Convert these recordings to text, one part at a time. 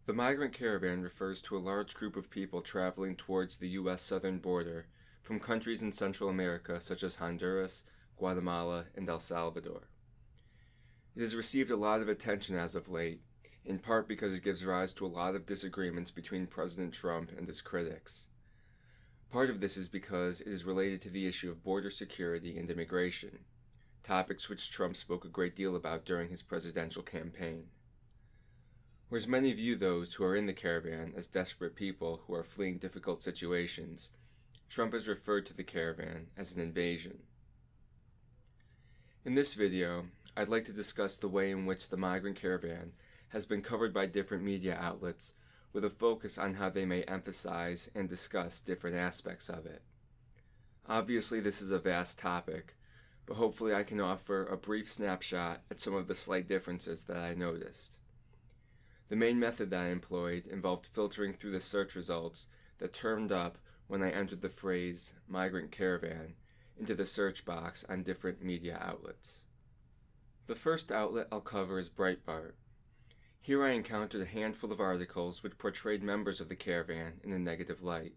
The migrant caravan refers to a large group of people traveling towards the U.S. southern border from countries in Central America such as Honduras, Guatemala, and El Salvador. It has received a lot of attention as of late, in part because it gives rise to a lot of disagreements between President Trump and his critics. Part of this is because it is related to the issue of border security and immigration, topics which Trump spoke a great deal about during his presidential campaign. Whereas many view those who are in the caravan as desperate people who are fleeing difficult situations, Trump has referred to the caravan as an invasion. In this video, I'd like to discuss the way in which the migrant caravan has been covered by different media outlets with a focus on how they may emphasize and discuss different aspects of it. Obviously, this is a vast topic, but hopefully I can offer a brief snapshot at some of the slight differences that I noticed. The main method that I employed involved filtering through the search results that turned up when I entered the phrase migrant caravan into the search box on different media outlets. The first outlet I'll cover is Breitbart. Here I encountered a handful of articles which portrayed members of the caravan in a negative light.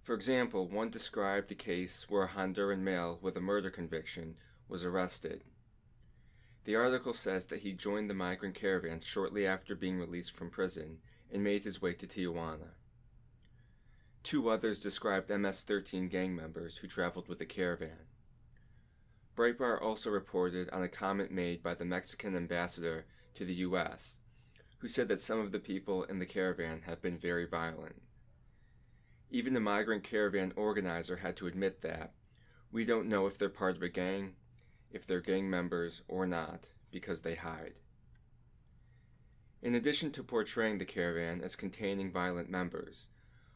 For example, one described a case where a Honduran male with a murder conviction was arrested. The article says that he joined the migrant caravan shortly after being released from prison and made his way to Tijuana. Two others described MS-13 gang members who traveled with the caravan. Breitbart also reported on a comment made by the Mexican ambassador to the U.S., who said that some of the people in the caravan have been very violent. Even the migrant caravan organizer had to admit that we don't know if they're part of a gang, if they're gang members or not, because they hide. In addition to portraying the caravan as containing violent members,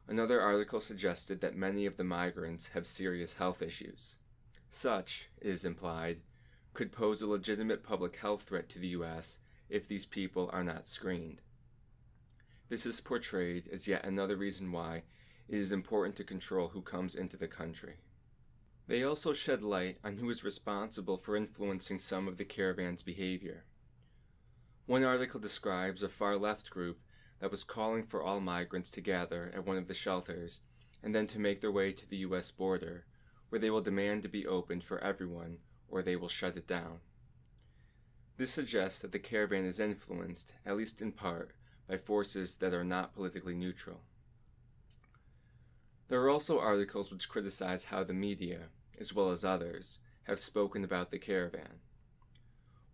another article suggested that many of the migrants have serious health issues. Such, it is implied, could pose a legitimate public health threat to the U.S. if these people are not screened. This is portrayed as yet another reason why it is important to control who comes into the country. They also shed light on who is responsible for influencing some of the caravan's behavior. One article describes a far-left group that was calling for all migrants to gather at one of the shelters and then to make their way to the U.S. border, where they will demand to be opened for everyone or they will shut it down. This suggests that the caravan is influenced, at least in part, by forces that are not politically neutral. There are also articles which criticize how the media, as well as others, have spoken about the caravan.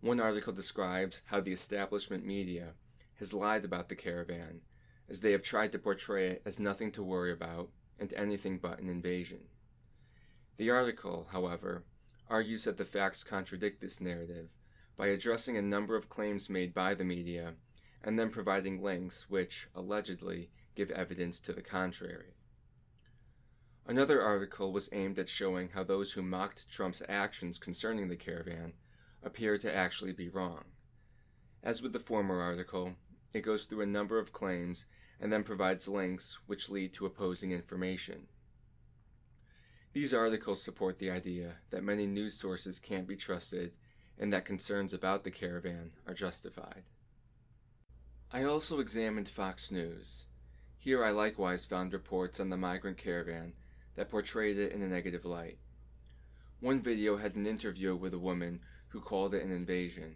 One article describes how the establishment media has lied about the caravan, as they have tried to portray it as nothing to worry about and anything but an invasion. The article, however, argues that the facts contradict this narrative by addressing a number of claims made by the media and then providing links which, allegedly, give evidence to the contrary. Another article was aimed at showing how those who mocked Trump's actions concerning the caravan appear to actually be wrong. As with the former article, it goes through a number of claims and then provides links which lead to opposing information. These articles support the idea that many news sources can't be trusted and that concerns about the caravan are justified. I also examined Fox News. Here I likewise found reports on the migrant caravan that portrayed it in a negative light. One video had an interview with a woman who called it an invasion.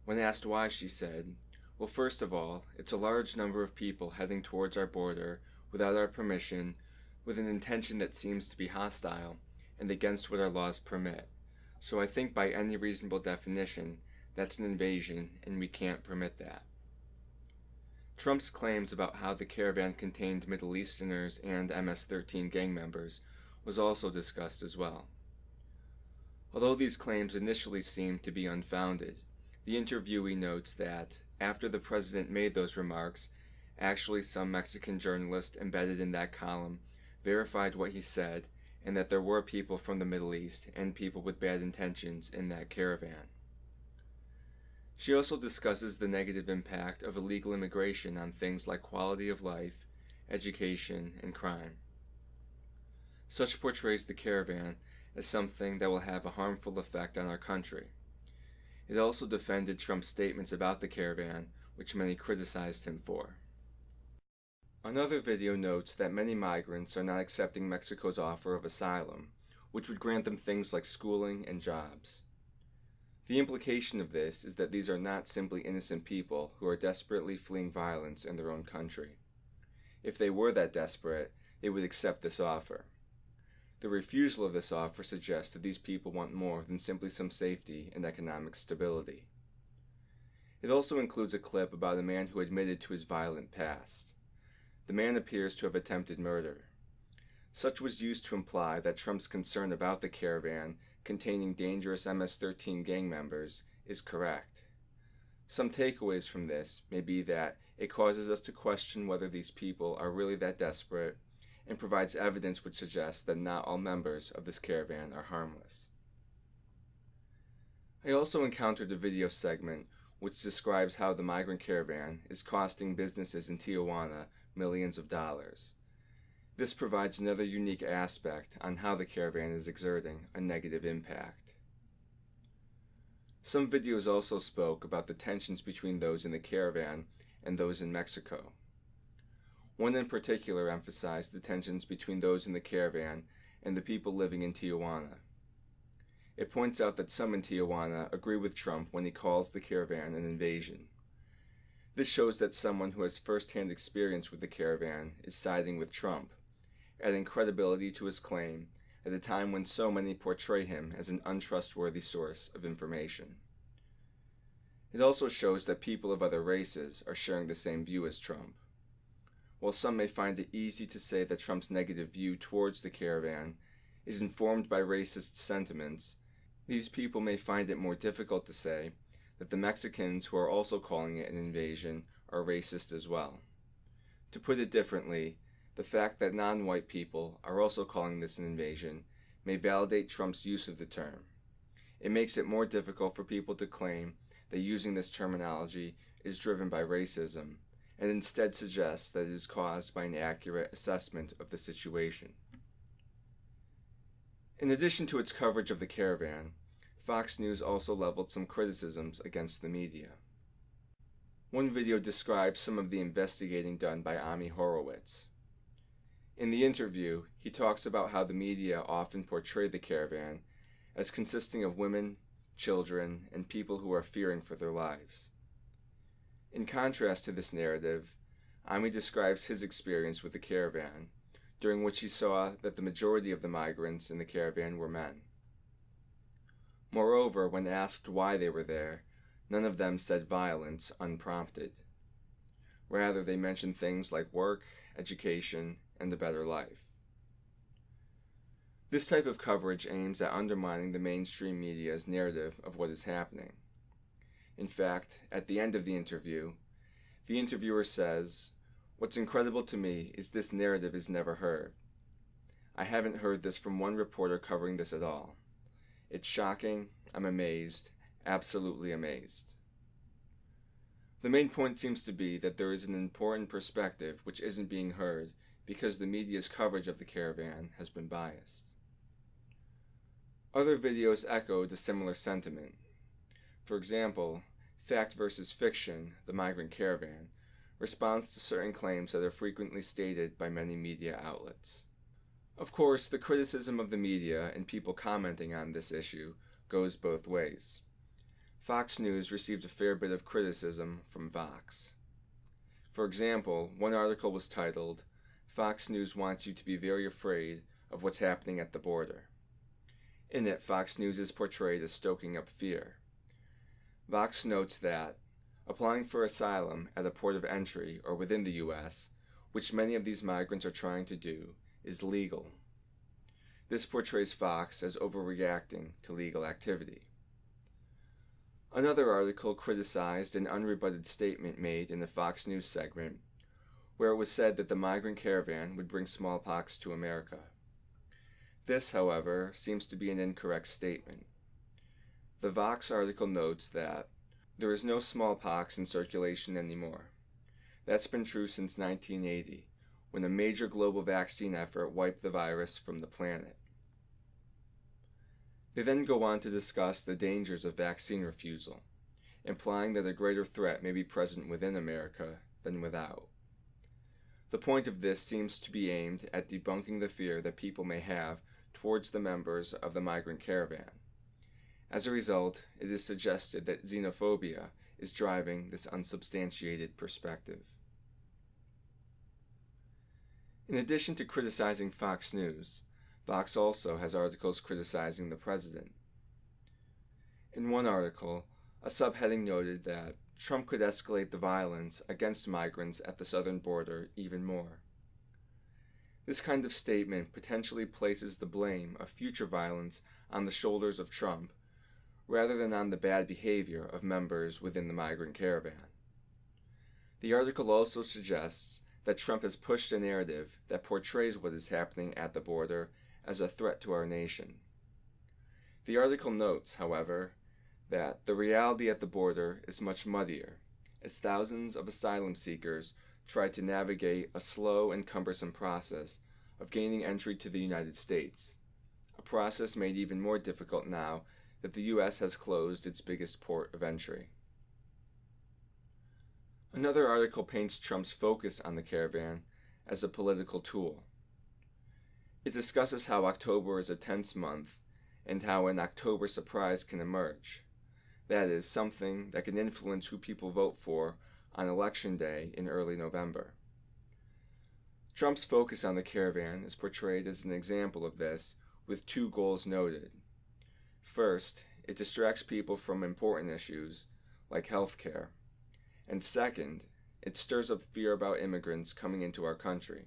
When asked why, she said, "Well, first of all, it's a large number of people heading towards our border without our permission, with an intention that seems to be hostile and against what our laws permit. So I think by any reasonable definition, that's an invasion and we can't permit that." Trump's claims about how the caravan contained Middle Easterners and MS-13 gang members was also discussed as well. Although these claims initially seemed to be unfounded, the interviewee notes that, after the president made those remarks, actually some Mexican journalist embedded in that column verified what he said and that there were people from the Middle East and people with bad intentions in that caravan. She also discusses the negative impact of illegal immigration on things like quality of life, education, and crime. Such portrays the caravan as something that will have a harmful effect on our country. It also defended Trump's statements about the caravan which many criticized him for. Another video notes that many migrants are not accepting Mexico's offer of asylum, which would grant them things like schooling and jobs. The implication of this is that these are not simply innocent people who are desperately fleeing violence in their own country. If they were that desperate, they would accept this offer. The refusal of this offer suggests that these people want more than simply some safety and economic stability. It also includes a clip about a man who admitted to his violent past. The man appears to have attempted murder. Such was used to imply that Trump's concern about the caravan containing dangerous MS-13 gang members is correct. Some takeaways from this may be that it causes us to question whether these people are really that desperate, and provides evidence which suggests that not all members of this caravan are harmless. I also encountered a video segment which describes how the Migrant Caravan is costing businesses in Tijuana millions of dollars. This provides another unique aspect on how the caravan is exerting a negative impact. Some videos also spoke about the tensions between those in the caravan and those in Mexico. One in particular emphasized the tensions between those in the caravan and the people living in Tijuana. It points out that some in Tijuana agree with Trump when he calls the caravan an invasion. This shows that someone who has first-hand experience with the caravan is siding with Trump, adding credibility to his claim at a time when so many portray him as an untrustworthy source of information. It also shows that people of other races are sharing the same view as Trump. While some may find it easy to say that Trump's negative view towards the caravan is informed by racist sentiments, these people may find it more difficult to say that the Mexicans who are also calling it an invasion are racist as well. To put it differently, the fact that non-white people are also calling this an invasion may validate Trump's use of the term. It makes it more difficult for people to claim that using this terminology is driven by racism, and instead suggests that it is caused by an accurate assessment of the situation. In addition to its coverage of the caravan, Fox News also leveled some criticisms against the media. One video describes some of the investigating done by Ami Horowitz. In the interview, he talks about how the media often portray the caravan as consisting of women, children, and people who are fearing for their lives. In contrast to this narrative, Ami describes his experience with the caravan, during which he saw that the majority of the migrants in the caravan were men. Moreover, when asked why they were there, none of them said violence unprompted. Rather, they mentioned things like work, education, and a better life. This type of coverage aims at undermining the mainstream media's narrative of what is happening. In fact, at the end of the interviewer says, "What's incredible to me is this narrative is never heard. I haven't heard this from one reporter covering this at all. It's shocking, I'm amazed, absolutely amazed." The main point seems to be that there is an important perspective which isn't being heard because the media's coverage of the caravan has been biased. Other videos echoed a similar sentiment. For example, Fact versus Fiction, the Migrant Caravan, responds to certain claims that are frequently stated by many media outlets. Of course, the criticism of the media and people commenting on this issue goes both ways. Fox News received a fair bit of criticism from Vox. For example, one article was titled, "Fox News wants you to be very afraid of what's happening at the border." In it, Fox News is portrayed as stoking up fear. Vox notes that applying for asylum at a port of entry or within the U.S., which many of these migrants are trying to do, is legal. This portrays Fox as overreacting to legal activity. Another article criticized an unrebutted statement made in the Fox News segment, where it was said that the Migrant Caravan would bring smallpox to America. This, however, seems to be an incorrect statement. The Vox article notes that there is no smallpox in circulation anymore. That's been true since 1980, when a major global vaccine effort wiped the virus from the planet. They then go on to discuss the dangers of vaccine refusal, implying that a greater threat may be present within America than without. The point of this seems to be aimed at debunking the fear that people may have towards the members of the Migrant Caravan. As a result, it is suggested that xenophobia is driving this unsubstantiated perspective. In addition to criticizing Fox News, Vox also has articles criticizing the president. In one article, a subheading noted that Trump could escalate the violence against migrants at the southern border even more. This kind of statement potentially places the blame of future violence on the shoulders of Trump, rather than on the bad behavior of members within the Migrant Caravan. The article also suggests that Trump has pushed a narrative that portrays what is happening at the border as a threat to our nation. The article notes, however, that the reality at the border is much muddier, as thousands of asylum seekers try to navigate a slow and cumbersome process of gaining entry to the United States, a process made even more difficult now that the U.S. has closed its biggest port of entry. Another article paints Trump's focus on the caravan as a political tool. It discusses how October is a tense month and how an October surprise can emerge. That is, something that can influence who people vote for on Election Day in early November. Trump's focus on the caravan is portrayed as an example of this, with two goals noted. First, it distracts people from important issues, like health care. And second, it stirs up fear about immigrants coming into our country.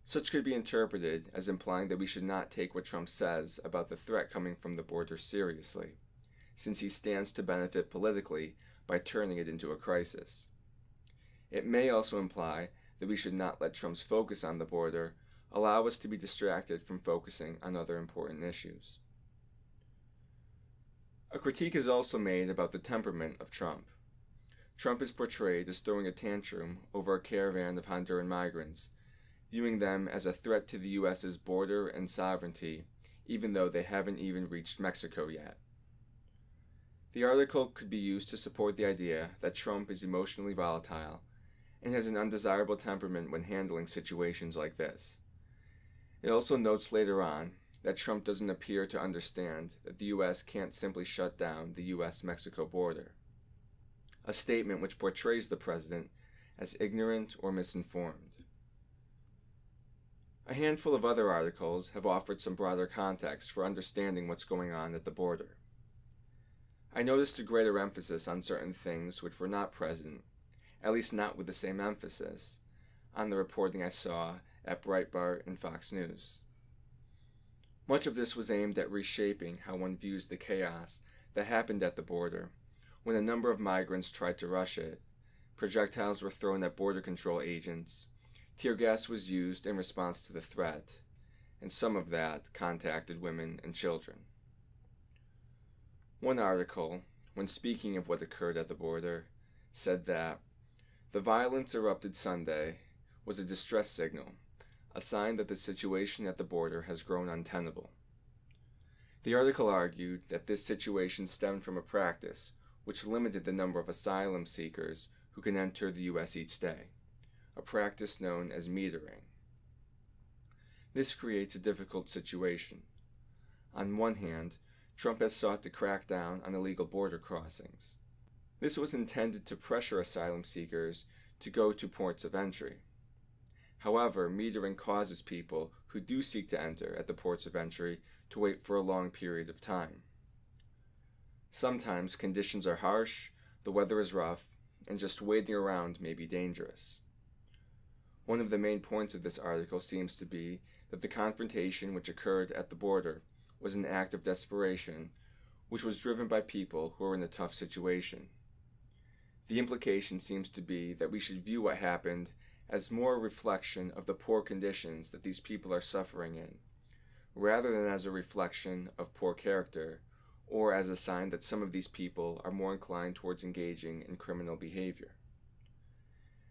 Such could be interpreted as implying that we should not take what Trump says about the threat coming from the border seriously, since he stands to benefit politically by turning it into a crisis. It may also imply that we should not let Trump's focus on the border allow us to be distracted from focusing on other important issues. A critique is also made about the temperament of Trump. Trump is portrayed as throwing a tantrum over a caravan of Honduran migrants, viewing them as a threat to the U.S.'s border and sovereignty, even though they haven't even reached Mexico yet. The article could be used to support the idea that Trump is emotionally volatile and has an undesirable temperament when handling situations like this. It also notes later on that Trump doesn't appear to understand that the U.S. can't simply shut down the U.S.-Mexico border, a statement which portrays the president as ignorant or misinformed. A handful of other articles have offered some broader context for understanding what's going on at the border. I noticed a greater emphasis on certain things which were not present, at least not with the same emphasis, on the reporting I saw at Breitbart and Fox News. Much of this was aimed at reshaping how one views the chaos that happened at the border when a number of migrants tried to rush it. Projectiles were thrown at border control agents, tear gas was used in response to the threat, and some of that contacted women and children. One article, when speaking of what occurred at the border, said that the violence erupted Sunday was a distress signal, a sign that the situation at the border has grown untenable. The article argued that this situation stemmed from a practice which limited the number of asylum seekers who can enter the U.S. each day, a practice known as metering. This creates a difficult situation. On one hand, Trump has sought to crack down on illegal border crossings. This was intended to pressure asylum seekers to go to ports of entry. However, metering causes people who do seek to enter at the ports of entry to wait for a long period of time. Sometimes conditions are harsh, the weather is rough, and just waiting around may be dangerous. One of the main points of this article seems to be that the confrontation which occurred at the border was an act of desperation, which was driven by people who are in a tough situation. The implication seems to be that we should view what happened as more a reflection of the poor conditions that these people are suffering in, rather than as a reflection of poor character, or as a sign that some of these people are more inclined towards engaging in criminal behavior.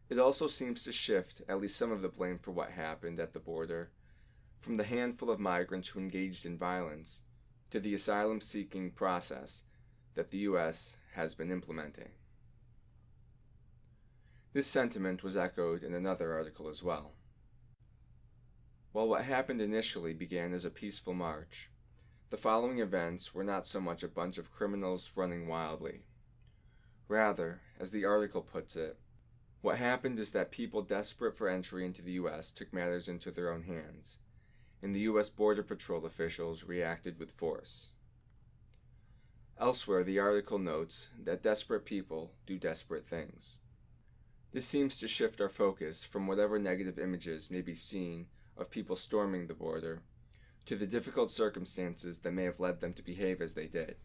It also seems to shift at least some of the blame for what happened at the border from the handful of migrants who engaged in violence to the asylum-seeking process that the U.S. has been implementing. This sentiment was echoed in another article as well. While what happened initially began as a peaceful march, the following events were not so much a bunch of criminals running wildly. Rather, as the article puts it, what happened is that people desperate for entry into the U.S. took matters into their own hands, and the U.S. Border Patrol officials reacted with force. Elsewhere, the article notes that desperate people do desperate things. This seems to shift our focus from whatever negative images may be seen of people storming the border to the difficult circumstances that may have led them to behave as they did.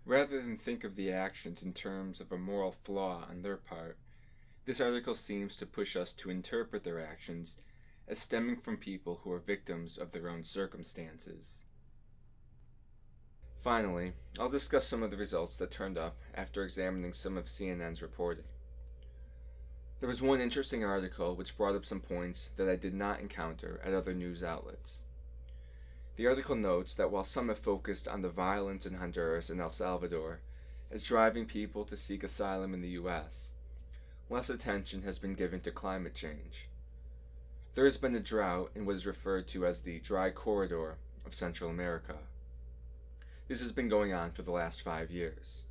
Rather than think of the actions in terms of a moral flaw on their part, this article seems to push us to interpret their actions as stemming from people who are victims of their own circumstances. Finally, I'll discuss some of the results that turned up after examining some of CNN's reporting. There was one interesting article which brought up some points that I did not encounter at other news outlets. The article notes that while some have focused on the violence in Honduras and El Salvador as driving people to seek asylum in the U.S., less attention has been given to climate change. There has been a drought in what is referred to as the dry corridor of Central America. This has been going on for the last 5 years.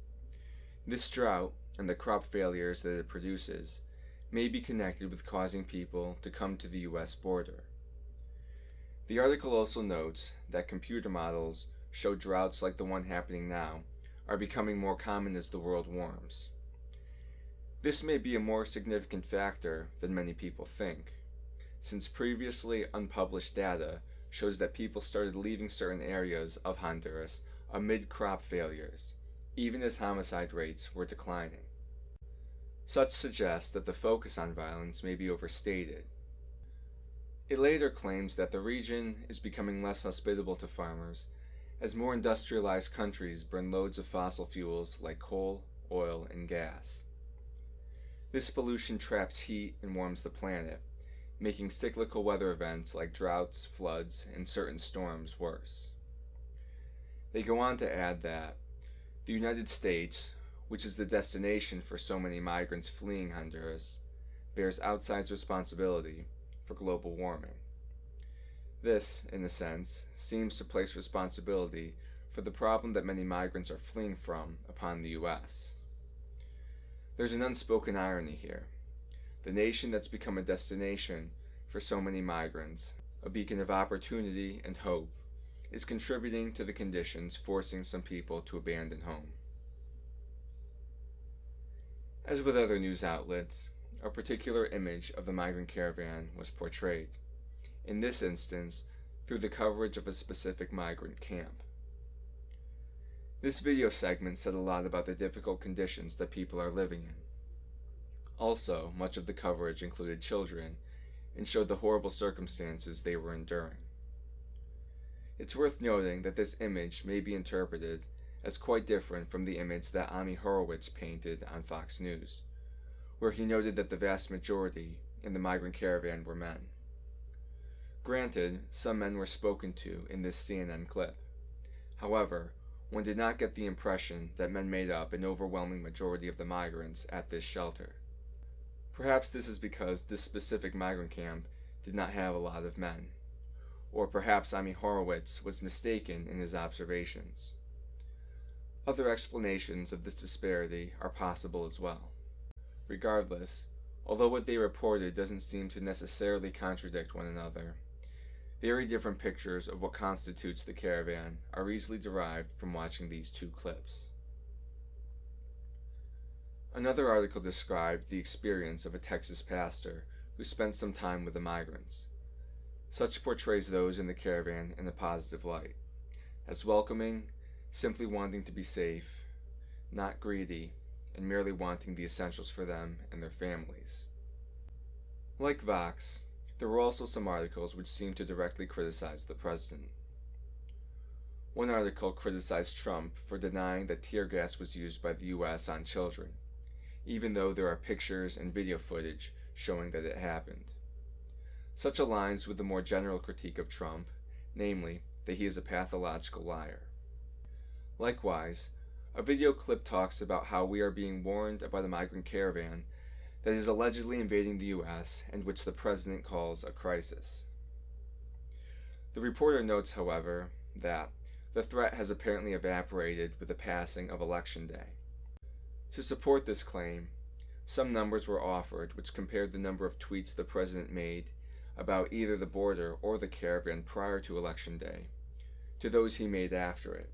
This drought and the crop failures that it produces may be connected with causing people to come to the U.S. border. The article also notes that computer models show droughts like the one happening now are becoming more common as the world warms. This may be a more significant factor than many people think, since previously unpublished data shows that people started leaving certain areas of Honduras amid crop failures, even as homicide rates were declining. Such suggests that the focus on violence may be overstated. It later claims that the region is becoming less hospitable to farmers as more industrialized countries burn loads of fossil fuels like coal, oil, and gas. This pollution traps heat and warms the planet, making cyclical weather events like droughts, floods, and certain storms worse. They go on to add that the United States, which is the destination for so many migrants fleeing Honduras, bears outsized responsibility for global warming. This, in a sense, seems to place responsibility for the problem that many migrants are fleeing from upon the U.S. There's an unspoken irony here. The nation that's become a destination for so many migrants, a beacon of opportunity and hope, is contributing to the conditions forcing some people to abandon home. As with other news outlets, a particular image of the migrant caravan was portrayed, in this instance through the coverage of a specific migrant camp. This video segment said a lot about the difficult conditions that people are living in. Also, much of the coverage included children and showed the horrible circumstances they were enduring. It's worth noting that this image may be interpreted as quite different from the image that Ami Horowitz painted on Fox News, where he noted that the vast majority in the migrant caravan were men. Granted, some men were spoken to in this CNN clip. However, one did not get the impression that men made up an overwhelming majority of the migrants at this shelter. Perhaps this is because this specific migrant camp did not have a lot of men, or perhaps Ami Horowitz was mistaken in his observations. Other explanations of this disparity are possible as well. Regardless, although what they reported doesn't seem to necessarily contradict one another, very different pictures of what constitutes the caravan are easily derived from watching these two clips. Another article described the experience of a Texas pastor who spent some time with the migrants. Such portrays those in the caravan in a positive light, as welcoming, simply wanting to be safe, not greedy, and merely wanting the essentials for them and their families. Like Vox, there were also some articles which seemed to directly criticize the president. One article criticized Trump for denying that tear gas was used by the U.S. on children, even though there are pictures and video footage showing that it happened. Such aligns with the more general critique of Trump, namely, that he is a pathological liar. Likewise, A video clip talks about how we are being warned about a migrant caravan that is allegedly invading the US and which the president calls a crisis. The reporter notes, however, that the threat has apparently evaporated with the passing of Election Day. To support this claim, some numbers were offered which compared the number of tweets the president made about either the border or the caravan prior to Election Day to those he made after it.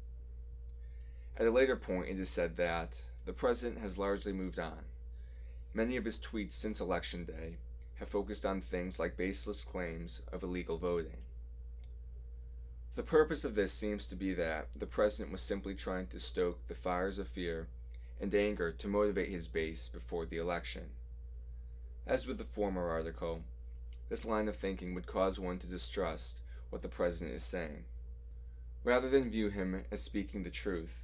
At a later point, it is said that the president has largely moved on. Many of his tweets since Election Day have focused on things like baseless claims of illegal voting. The purpose of this seems to be that the president was simply trying to stoke the fires of fear and anger to motivate his base before the election. As with the former article, this line of thinking would cause one to distrust what the president is saying. Rather than view him as speaking the truth,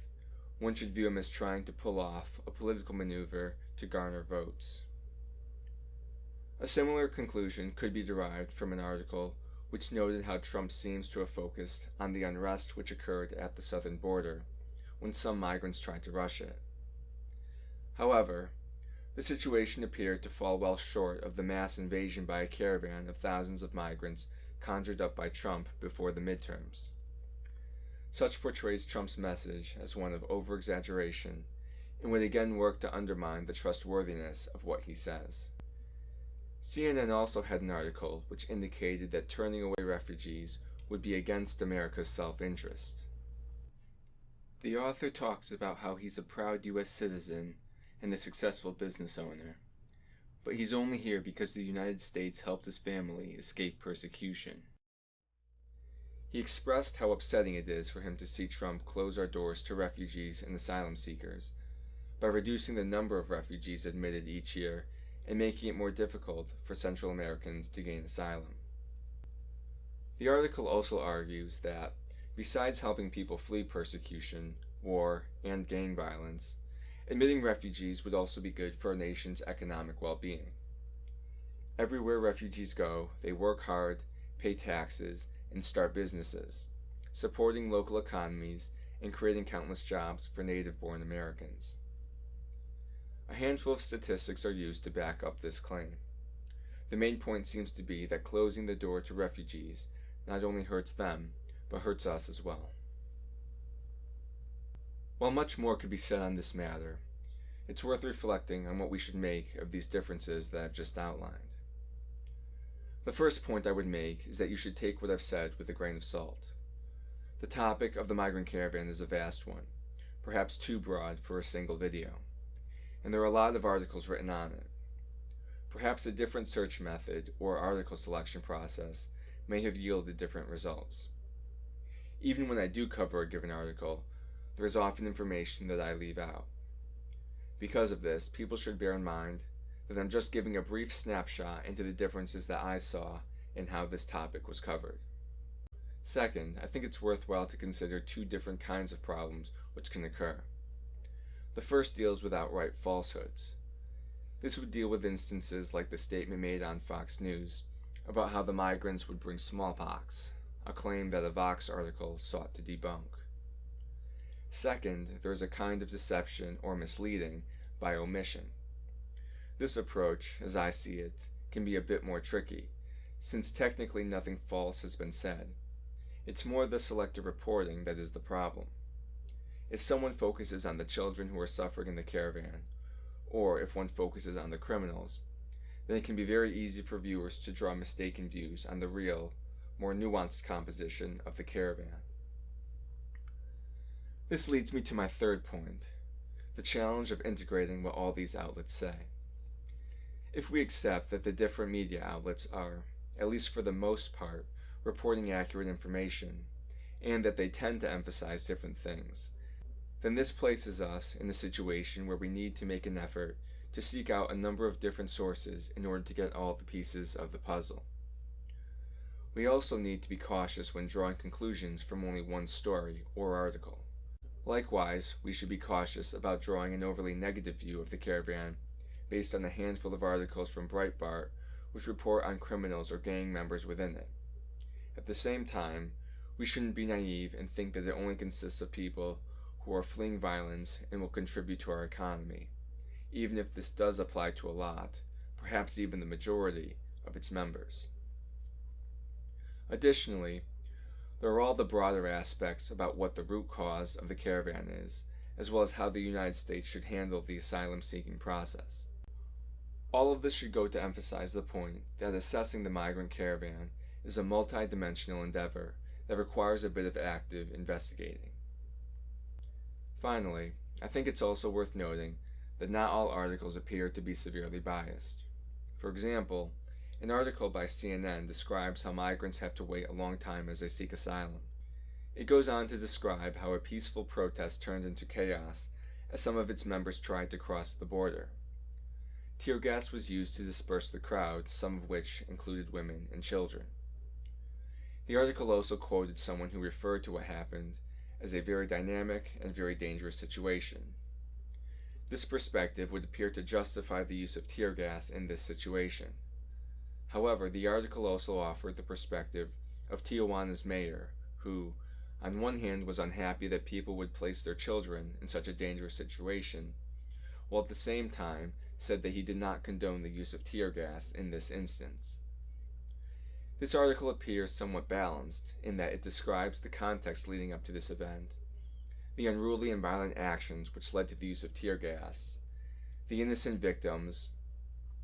one should view him as trying to pull off a political maneuver to garner votes. A similar conclusion could be derived from an article which noted how Trump seems to have focused on the unrest which occurred at the southern border when some migrants tried to rush it. However, the situation appeared to fall well short of the mass invasion by a caravan of thousands of migrants conjured up by Trump before the midterms. Such portrays Trump's message as one of over-exaggeration and would again work to undermine the trustworthiness of what he says. CNN also had an article which indicated that turning away refugees would be against America's self-interest. The author talks about how he's a proud U.S. citizen and a successful business owner, but he's only here because the United States helped his family escape persecution. He expressed how upsetting it is for him to see Trump close our doors to refugees and asylum seekers by reducing the number of refugees admitted each year and making it more difficult for Central Americans to gain asylum. The article also argues that, besides helping people flee persecution, war, and gang violence, admitting refugees would also be good for a nation's economic well-being. Everywhere refugees go, they work hard, pay taxes, and start businesses, supporting local economies and creating countless jobs for native-born Americans. A handful of statistics are used to back up this claim. The main point seems to be that closing the door to refugees not only hurts them, but hurts us as well. While much more could be said on this matter, it's worth reflecting on what we should make of these differences that I've just outlined. The first point I would make is that you should take what I've said with a grain of salt. The topic of the migrant caravan is a vast one, perhaps too broad for a single video, and there are a lot of articles written on it. Perhaps a different search method or article selection process may have yielded different results. Even when I do cover a given article, there is often information that I leave out. Because of this, people should bear in mind that I'm just giving a brief snapshot into the differences that I saw in how this topic was covered. Second, I think it's worthwhile to consider two different kinds of problems which can occur. The first deals with outright falsehoods. This would deal with instances like the statement made on Fox News about how the migrants would bring smallpox, a claim that a Vox article sought to debunk. Second, there is a kind of deception or misleading by omission. This approach, as I see it, can be a bit more tricky, since technically nothing false has been said. It's more the selective reporting that is the problem. If someone focuses on the children who are suffering in the caravan, or if one focuses on the criminals, then it can be very easy for viewers to draw mistaken views on the real, more nuanced composition of the caravan. This leads me to my third point, the challenge of integrating what all these outlets say. If we accept that the different media outlets are, at least for the most part, reporting accurate information, and that they tend to emphasize different things, then this places us in a situation where we need to make an effort to seek out a number of different sources in order to get all the pieces of the puzzle. We also need to be cautious when drawing conclusions from only one story or article. Likewise, we should be cautious about drawing an overly negative view of the caravan based on a handful of articles from Breitbart which report on criminals or gang members within it. At the same time, we shouldn't be naive and think that it only consists of people who are fleeing violence and will contribute to our economy, even if this does apply to a lot, perhaps even the majority, of its members. Additionally, there are all the broader aspects about what the root cause of the caravan is, as well as how the United States should handle the asylum-seeking process. All of this should go to emphasize the point that assessing the migrant caravan is a multi-dimensional endeavor that requires a bit of active investigating. Finally, I think it's also worth noting that not all articles appear to be severely biased. For example, an article by CNN describes how migrants have to wait a long time as they seek asylum. It goes on to describe how a peaceful protest turned into chaos as some of its members tried to cross the border. Tear gas was used to disperse the crowd, some of which included women and children. The article also quoted someone who referred to what happened as a very dynamic and very dangerous situation. This perspective would appear to justify the use of tear gas in this situation. However, the article also offered the perspective of Tijuana's mayor, who, on one hand, was unhappy that people would place their children in such a dangerous situation, while at the same time said that he did not condone the use of tear gas in this instance. This article appears somewhat balanced in that it describes the context leading up to this event, the unruly and violent actions which led to the use of tear gas, the innocent victims,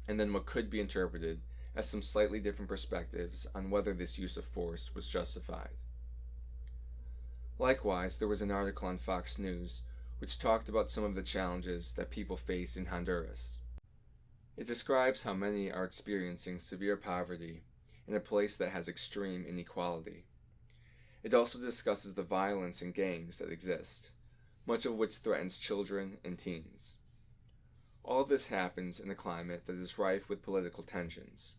and then what could be interpreted as some slightly different perspectives on whether this use of force was justified. Likewise, there was an article on Fox News which talked about some of the challenges that people face in Honduras. It describes how many are experiencing severe poverty in a place that has extreme inequality. It also discusses the violence and gangs that exist, much of which threatens children and teens. All of this happens in a climate that is rife with political tensions.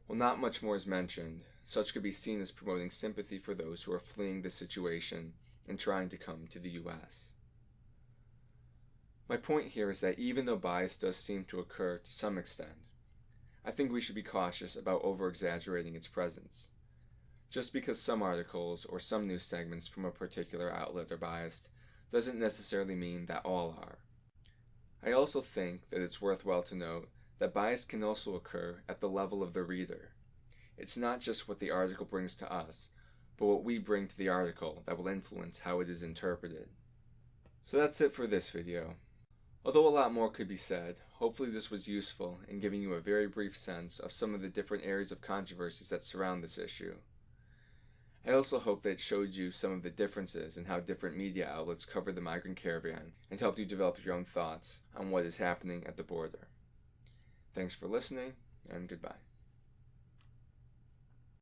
While not much more is mentioned, such could be seen as promoting sympathy for those who are fleeing this situation and trying to come to the U.S. My point here is that even though bias does seem to occur to some extent, I think we should be cautious about over-exaggerating its presence. Just because some articles or some news segments from a particular outlet are biased doesn't necessarily mean that all are. I also think that it's worthwhile to note that bias can also occur at the level of the reader. It's not just what the article brings to us, but what we bring to the article that will influence how it is interpreted. So that's it for this video. Although a lot more could be said, hopefully this was useful in giving you a very brief sense of some of the different areas of controversies that surround this issue. I also hope that it showed you some of the differences in how different media outlets cover the migrant caravan and helped you develop your own thoughts on what is happening at the border. Thanks for listening, and goodbye.